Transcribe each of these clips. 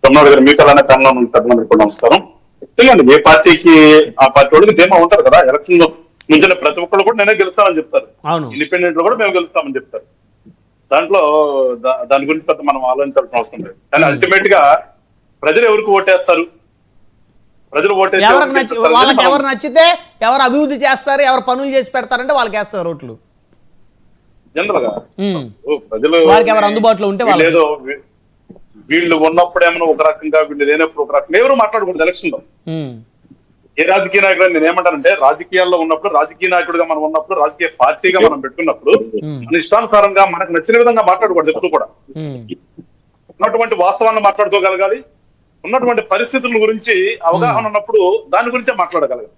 తమిళనాడు గారు మీకు అలానే తెలంగాణ కూడా నమస్కారం. ఖచ్చితంగా ఏ పార్టీకి ఆ పార్టీ వాళ్ళకి ధీమా ఉంటారు కదా. ఎలక్షన్ లో నిజంగా ప్రతి ఒక్కరు కూడా నేనే గెలుస్తానని చెప్తారు. ఇండిపెండెంట్ లో కూడా మేము గెలుస్తామని చెప్తారు. దాంట్లో దాని గురించి పెద్ద మనం ఆలోచించాల్సిన అవసరం లేదు. కానీ అల్టిమేట్ గా ప్రజలు ఎవరికి ఓటేస్తారు, ప్రజలు ఓటేసి వాళ్ళకి ఎవరు నచ్చితే ఎవరు అభివృద్ధి చేస్తారు, ఎవరు పనులు చేసి పెడతారంటే వాళ్ళకి వేస్తారు ఓట్లు. జనరల్ గా ప్రజలు వాళ్ళకి ఎవరు అందుబాటులో ఉంటే లేదో వీళ్ళు ఉన్నప్పుడు ఏమన్నా ఒక రకంగా, వీళ్ళు లేనప్పుడు ఒక రకంగా ఎవరు మాట్లాడకూడదు ఎలక్షన్ లో. ఏ రాజకీయ నాయకుడు నేను ఏమంటానంటే, రాజకీయాల్లో ఉన్నప్పుడు, రాజకీయ నాయకుడిగా మనం ఉన్నప్పుడు, రాజకీయ పార్టీగా మనం పెట్టుకున్నప్పుడు మన ఇష్టానుసారంగా మనకు నచ్చిన విధంగా మాట్లాడకూడదు ఎప్పుడు కూడా. ఉన్నటువంటి వాస్తవాన్ని మాట్లాడుకోగలగాలి, ఉన్నటువంటి పరిస్థితుల గురించి అవగాహన ఉన్నప్పుడు దాని గురించే మాట్లాడగలగాలి.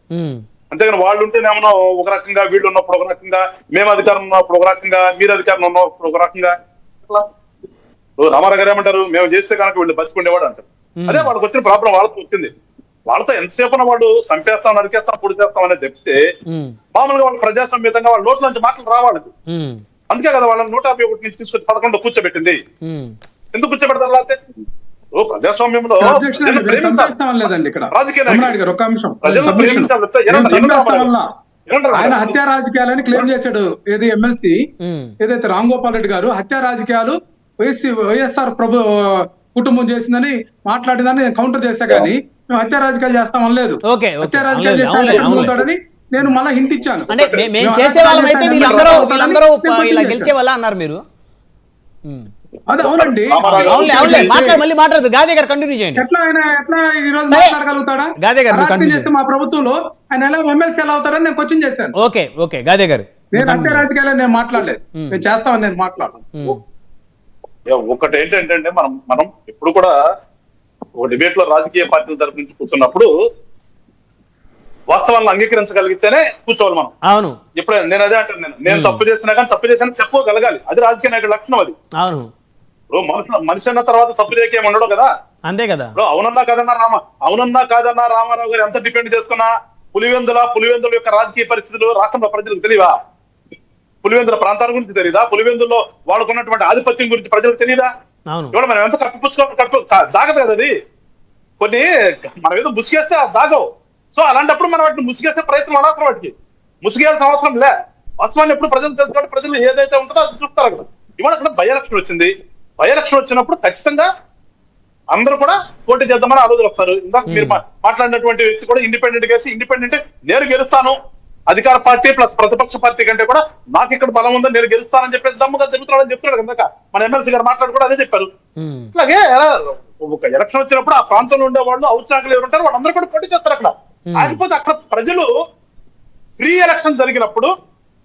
అంతేగాని వాళ్ళు ఉంటేనేమో ఒక రకంగా, వీళ్ళు ఉన్నప్పుడు ఒక రకంగా, మేము అధికారం ఉన్నప్పుడు ఒక రకంగా, మీరు అధికారం ఉన్నప్పుడు ఒక రకంగా. రామారావు గారు ఏమంటారు, మేము చేస్తే కనుక వీళ్ళు బతికుండేవాడు అంటారు. అదే వాళ్ళకి వచ్చిన ప్రాబ్లం వాళ్ళతో వచ్చింది. వాళ్ళతో ఎంతసేపు వాళ్ళు చంపేస్తాం, నరికేస్తాం, పొడి చేస్తాం అనేది చెప్తే మామూలుగా వాళ్ళు ప్రజాసమ్మితంగా వాళ్ళ నోట్ల నుంచి మాటలు రావాలి. అందుకే కదా వాళ్ళని 151 నుంచి తీసుకొచ్చి 11 కూర్చోబెట్టింది. ఎందుకు కూర్చోబెడతారు? లేకపోతే ప్రజాస్వామ్యంలో ఆయన హత్యా రాజకీయాలని క్లెయిమ్ చేశాడు. ఏది ఎమ్మెల్సీ ఏదైతే రామ్ గోపాల్ రెడ్డి గారు హత్యా రాజకీయాలు వైఎస్ఆర్ కుటుంబం చేసిందని మాట్లాడిందని నేను కౌంటర్ చేశా, కానీ మేము హత్యా రాజకీయాలు చేస్తామనలేదు. హత్యా రాజకీయాలు చేస్తామని నేను మళ్ళీ హింట్ ఇచ్చాను. అదే అవునండి, ఎట్లా ఆయన ఎట్లా ఈ రోజు మాట్లాడగలుగుతాడా? చేస్తే మా ప్రభుత్వంలో ఆయన ఎలా ఎమ్మెల్సీ ఎలా అవుతాడని నేను క్వశ్చన్ చేశాను. నేను హత్యా రాజకీయాలు నేను మాట్లాడలేదు, మేము చేస్తామని నేను మాట్లాడను. ఒకటి ఏంటంటే మనం ఎప్పుడు కూడా ఒక డిబేట్ లో రాజకీయ పార్టీల తరపు నుంచి కూర్చున్నప్పుడు వాస్తవాలను అంగీకరించగలిగితేనే కూర్చోవాలి మనం. అవును, ఇప్పుడు నేను అదే అంటాను, నేను తప్పు చేసినా కానీ తప్పు చేశాను చెప్పుకోగలగాలి. అది రాజకీయ నాయకుడి లక్షణం. అది అవును, ఇప్పుడు మనిషి అన్న తర్వాత తప్పు చేయకేం ఉండడు కదా. అంతే కదా. ఇప్పుడు అవునన్నా కాదన్నా రామారావు గారు ఎంత డిపెండ్ చేసుకున్నా పులివెందుల యొక్క రాజకీయ పరిస్థితులు రాష్ట్రంలో ప్రజలకు తెలియవా? పులివెందుల ప్రాంతాల గురించి తెలియదా? పులివెందుల్లో వాళ్ళకున్నటువంటి ఆధిపత్యం గురించి ప్రజలకు తెలియదా? ఇవాళ మనం ఎంత జాగ్రత్త కదా. అది కొన్ని మనం ఏదో ముసుగేస్తే జాగవు. సో అలాంటప్పుడు మనం వాటిని ముసుగేసే ప్రయత్నం అడగడం, వాటికి ముసుగేయాల్సిన అవసరం లే. వాస్తవాన్ని ఎప్పుడు ప్రజలు తెలుసుకోవాలి, ప్రజలు ఏదైతే ఉంటుందో అది చూస్తారు కదా. ఇవాళ అక్కడ బై ఎలక్షన్ వచ్చింది. బై ఎలక్షన్ వచ్చినప్పుడు ఖచ్చితంగా అందరూ కూడా పోటీ చేద్దామని ఆలోచన వస్తారు. ఇందాక మీరు మాట్లాడినటువంటి వ్యక్తి కూడా ఇండిపెండెంట్ కేసి ఇండిపెండెంట్ నేను గెలుస్తాను, అధికార పార్టీ ప్లస్ ప్రతిపక్ష పార్టీ కంటే కూడా నాకు ఇక్కడ బలం ఉందని నేను గెలుస్తానని చెప్పేసి దమ్ముగా చెబుతున్నాడని చెప్తున్నాడు కనుక మన ఎమ్మెల్సీ గారు మాట్లాడు కూడా అదే చెప్పారు. అలాగే ఒక ఎలక్షన్ వచ్చినప్పుడు ఆ ప్రాంతంలో ఉండే వాళ్ళు ఔత్సాహకులు ఎవరు ఉంటారు వాళ్ళందరూ కూడా పోటీ చేస్తారు అక్కడ. కాకపోతే అక్కడ ప్రజలు ఫ్రీ ఎలక్షన్ జరిగినప్పుడు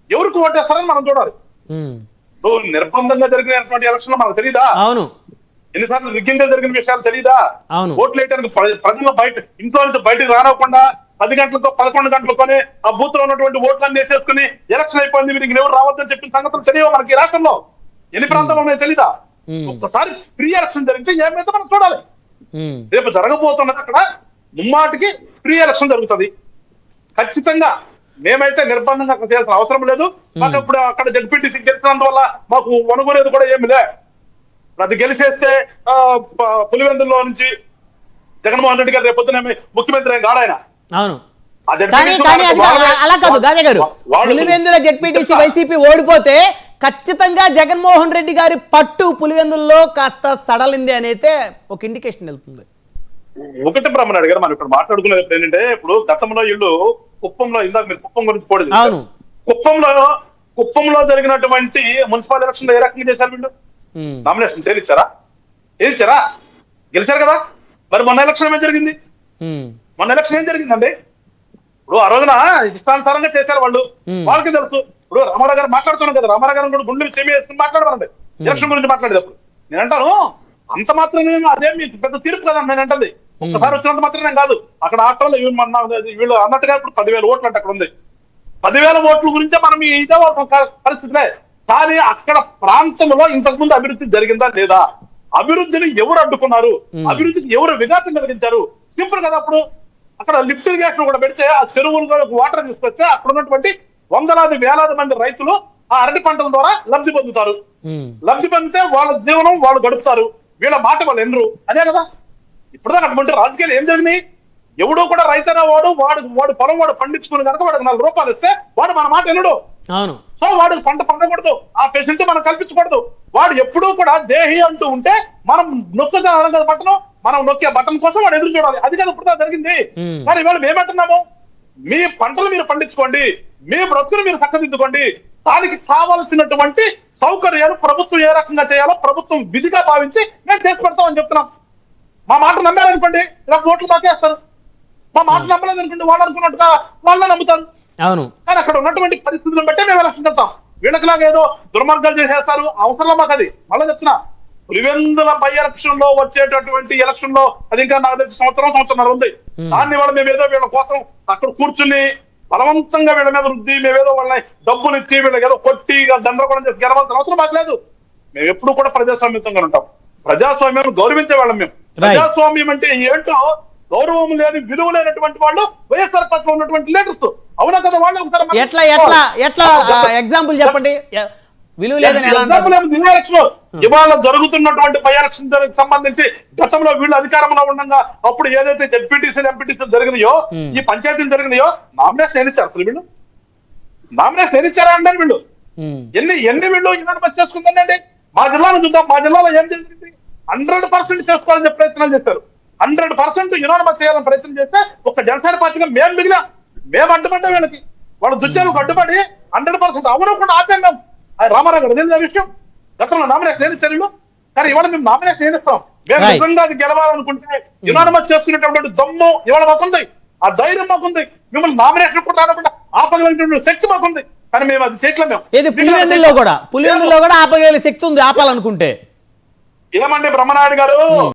ఎవరికి ఓటేస్తారని మనం చూడాలి. నిర్బంధంగా జరిగినటువంటి ఎలక్షన్ లో మనకు తెలియదా? అవును, ఎన్నిసార్లు రిగ్గింగ్గా జరిగిన విషయాలు తెలియదా? ఓట్లు వేయడానికి ప్రజలు ఇంట్లో నుంచి బయటకు రానివ్వకుండా 10 గంటలతో 11 గంటలతోనే ఆ బూత్ లో ఉన్నటువంటి ఓట్లన్నీ వేసేసుకుని ఎలక్షన్ అయిపోయింది, మీరు ఎవరు రావద్దని చెప్పిన సంగతులు తెలియవు మనకి. రాష్ట్రంలో ఎన్ని ప్రాంతాల్లో ఉన్నాయో తెలీదా? ఒక్కసారి ఫ్రీ ఎలక్షన్ జరిగితే ఏమైతే మనం చూడాలి. రేపు జరగబోతున్నది అక్కడ ముమ్మాటికి ఫ్రీ ఎలక్షన్ జరుగుతుంది. ఖచ్చితంగా మేమైతే నిర్బంధంగా అక్కడ చేయాల్సిన అవసరం లేదు. మాకు ఇప్పుడు అక్కడ జడ్పీటీసీ గెలిచినందువల్ల మాకు వనుగోలేదు కూడా ఏమి లే. అది గెలిచేస్తే పులివెందుల్లో నుంచి జగన్మోహన్ రెడ్డి గారు రేపొద్దున ముఖ్యమంత్రి కాడు ఆయన. అవును, అలా కాదు గాదే గారు. పులివెందుల జడ్పీటీసీ వైసీపీ ఓడిపోతే ఖచ్చితంగా జగన్మోహన్ రెడ్డి గారి పట్టు పులివెందుల్లో కాస్త సడలింది అనేది ఒక ఇండికేషన్ వెళ్తుంది. ఒకటి బ్రహ్మనాయుడు గారు మనం ఇప్పుడు మాట్లాడుకునేది ఏంటంటే, ఇప్పుడు గతంలో ఇల్లు కుప్పంలో, ఇందాక మీరు కుప్పం గురించి పోటీ, కుప్పంలో జరిగినటువంటి మున్సిపల్ ఎలక్షన్ లో ఏ రకంగా చేశారు వీళ్ళు? నామినేషన్ చేయించారా? గెలిచారు కదా. మరి మొన్న ఎలక్షన్ ఏమేం జరిగింది? మొన్న ఎలక్షన్ ఏం జరిగిందండి? ఇప్పుడు ఆ రోజున ఇష్టానుసారంగా చేశారు వాళ్ళు, వాళ్ళకి తెలుసు. ఇప్పుడు రామారావు గారు మాట్లాడుతున్నాం కదా, రామారావు గారు కూడా గుండెలు చెవి వేసుకుని మాట్లాడమనండి ఎలక్షన్ గురించి మాట్లాడేటప్పుడు. నేను అంటాను అంత మాత్రం అదే మీకు పెద్ద తీర్పు కదా నేను అంటుంది. ఒక్కసారి వచ్చినంత మాత్రం నేను కాదు. అక్కడ ఆటోలో వీళ్ళు అన్నట్టుగా ఇప్పుడు 10,000 ఓట్లు అంటే అక్కడ ఉంది. 10,000 ఓట్ల గురించే మనం ఇదే పరిస్థితులే. కానీ అక్కడ ప్రాంతంలో ఇంతకుముందు అభివృద్ధి జరిగిందా లేదా? అభివృద్ధిని ఎవరు అడ్డుకున్నారు? అభివృద్ధికి ఎవరు విఘాతం కలిగించారు? సింపుల్ కదా. అప్పుడు అక్కడ లిఫ్ట్ ఇరిగేషన్ కూడా పెడితే ఆ చెరువుల్లో వాటర్ తీసుకొస్తే అక్కడ ఉన్నటువంటి వందలాది వేలాది మంది రైతులు ఆ అరటి పంటల ద్వారా లబ్ధి పొందుతారు. లబ్ధి పొందితే వాళ్ళ జీవనం వాళ్ళు గడుపుతారు. వీళ్ళ మాట వాళ్ళు ఎన్నరు. అదే కదా. ఇప్పుడు దాకా అటువంటి రాజకీయాలు ఏం జరిగినాయి? ఎవడో కూడా రైతైన వాడు పొలం వాడు పండించుకుని కనుక వాడికి 4 రూపాయలు ఇస్తే వాడు మన మాట వినడు. అవును. సో వాడికి పంట పండకూడదు, ఆ ఫెసిలిటీ మనం కల్పించకూడదు. వాడు ఎప్పుడూ కూడా దేహి అంటూ ఉంటే మనం నొక్కుతాం కదా బట్టను, మనం నొక్కే బట్టన్ కోసం వాడు ఎదురు చూడాలి. అది కదా ఇప్పుడు జరిగింది. కానీ ఇవాళ మేమంటున్నాము, మీ పంటలు మీరు పండించుకోండి, మీ బ్రతుకులు మీరు చక్కదిద్దుకోండి, దానికి కావాల్సినటువంటి సౌకర్యాలు ప్రభుత్వం ఏ రకంగా చేయాలో ప్రభుత్వం విధిగా భావించి మేము చేసి పెడతామని చెప్తున్నాం. మా మాట నమ్మారనుకోండి ఇలా ఓట్లు మాకేస్తారు, మా మాట నమ్మలేదు అనుకోండి వాళ్ళు అనుకున్నట్టుగా వాళ్ళని నమ్ముతారు. అవును. కానీ అక్కడ ఉన్నటువంటి పరిస్థితులను బట్టే మేము ఎలక్షన్ వెళ్తాం. వీళ్ళకిలాగా ఏదో దుర్మార్గాలు చేసేస్తారు, అవసరంలో మాకు అది. మళ్ళీ చెప్తున్నా, పులివెందుల బై ఎలక్షన్ లో వచ్చేటటువంటి ఎలక్షన్ లో అది ఇంకా నాకు తెలిసి సంవత్సరం ఉంది. దాన్ని వాళ్ళు మేమేదో వీళ్ళ కోసం అక్కడ కూర్చుని బలవంతంగా వీళ్ళ మీద రుద్ది మేమేదో వాళ్ళని డబ్బులు ఇచ్చి వీళ్ళకి ఏదో కొట్టి దండగొండం చేసి గెలవాల్సిన అవసరం మాకు లేదు. మేము ఎప్పుడు కూడా ప్రజాస్వామ్యంగా ఉంటాం, ప్రజాస్వామ్యం గౌరవించే వాళ్ళం. మేము ప్రజాస్వామ్యం అంటే ఏంటో గౌరవం లేని విలువ లేనటువంటి వాళ్ళు వైఎస్ఆర్ పార్టీలో ఉన్నటువంటి లీడర్స్. అవునా కదా? వాళ్ళు ఎట్లా ఎగ్జాంపుల్ చెప్పండి. విలువ లేదని ఇవాళ జరుగుతున్నటువంటి బై ఎలక్షన్ సంబంధించి గతంలో వీళ్ళు అధికారంలో ఉండగా అప్పుడు ఏదైతే ఎంపీటీసీ జరిగినాయో, ఈ పంచాయతీలు జరిగినాయో నామినేషన్ ఏదిచ్చారు అసలు వీళ్ళు? నామినేషన్ ఏదిచ్చారా అంటారు వీళ్ళు? ఎన్ని వీళ్ళు యునానిమస్ చేసుకుందండి? మా జిల్లాను చూద్దాం, మా జిల్లాలో ఏం జరిగింది? 100% చేసుకోవాలని చెప్పి ప్రయత్నాలు చేస్తారు. 100% యునానిమస్ చేయాలని ప్రయత్నం చేస్తే ఒక జనసేన పార్టీగా మేము మిగిలిన మేము అడ్డుపడ్డాం. వీళ్ళకి వాళ్ళు దుర్జాలకు అడ్డుపడి 100% అవనకుండా ఆపాం మేము. అది రామారావు గారు తెలియదు విషయం. గతంలో నామినేషన్ ఏదిచ్చారు వీళ్ళు, కానీ ఇవాళ మేము నామినేషన్ ఏదిస్తాం. మేము నిజంగా అది గెలవాలనుకుంటే యునానిమస్ చేసుకునేటటువంటి దమ్ము ఇవాళ మాకుంది, ఆ ధైర్యం మాకుంది. మిమ్మల్ని నామినేషన్ కూడా రాకుండా ఆపగలిగినటువంటి శక్తి మాకుంది. కానీ మేము అది చేయట్లేదు. మేము పులివెందుల్లో కూడా ఆపగలిగే శక్తి ఉంది ఆపాలనుకుంటే. ఏమండి బ్రహ్మనాయుడు గారు,